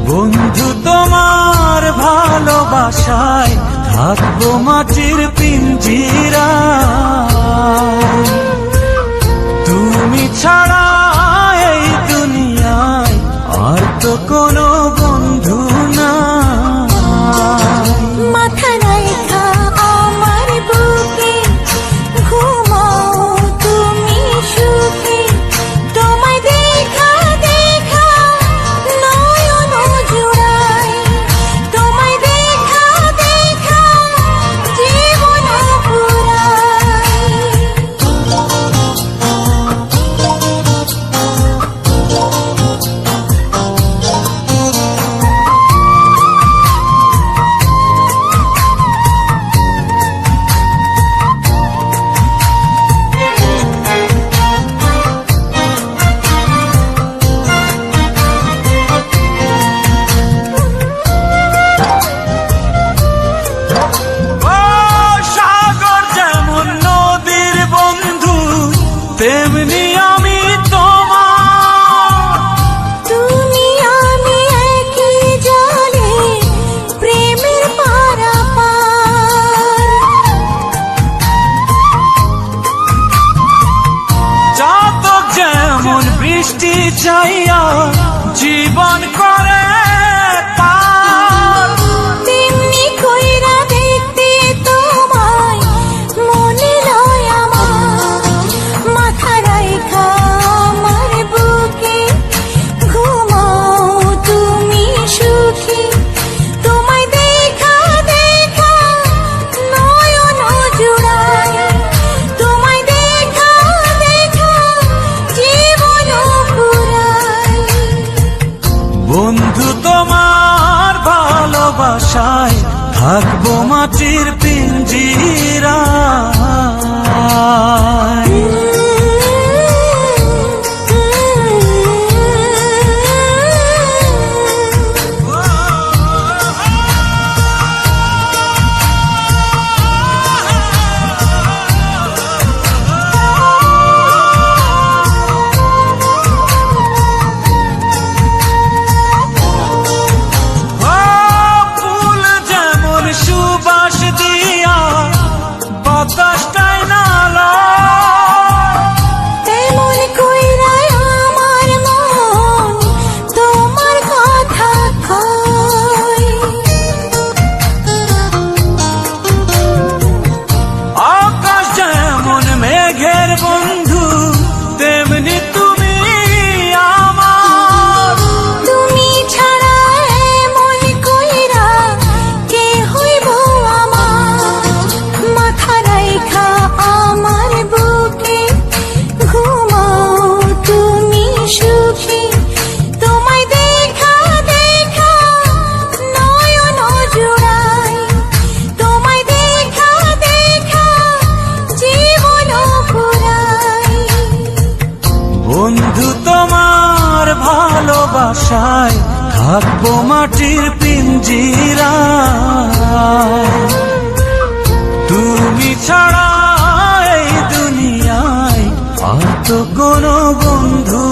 বন্ধু তোমার ভালোবাসায় থাকবো মাটির পিঞ্জিরায়। তুমি ছাড়া এই দুনিয়ায় আর তো কোনো বন্ধু না। মাথা রাইখা আমার বুকে ঘুমাও তুমি সুখে, তোমায় দেখা দেখা নয়ন জুড়াই, তোমায় দেখা দেখা জীবন পুরাই। তেমনি আমি তোমার, তুমি আমি একই জলে প্রেমের পারাপার। চাতক যেমন বৃষ্টি চাইয়া জীবন করে পার, তেমনি কইরা দেখতে তোমায় মনে লয় আমার। মাথা রাইখা আমার বুকে ঘুমাও তুমি সুখী, তোমায় দেখা দেখা নয়ন জুড়াই, তোমায় দেখা দেখা জীবন পুরাই। বন্ধু তোমার ভালোবাসায় থাকবো মাটির পিঞ্জিরায়। ফুল যেমন সুবাস দিয়া বাতাসটাই নালা, তেমন কইরা আমার মন তোমার কথা কয়। আকাশ যেমন মেঘের বন্ধু তেমনি তুমি আমার। তুমি ছাড়া এমন কইরা কে হইব আমার। মাথা রাইখা আমার বুকে ঘুমাও তুমি সুখী, তোমায় দেখা দেখা নয়ন জুড়াই, তোমায় দেখা দেখা জীবন পুরাই। বন্ধু তোমার ভালোবাসায় থাকবো মাটির পিঞ্জিরায়। তুমি ছাড়া এই দুনিয়ায় আর তো কোনো বন্ধু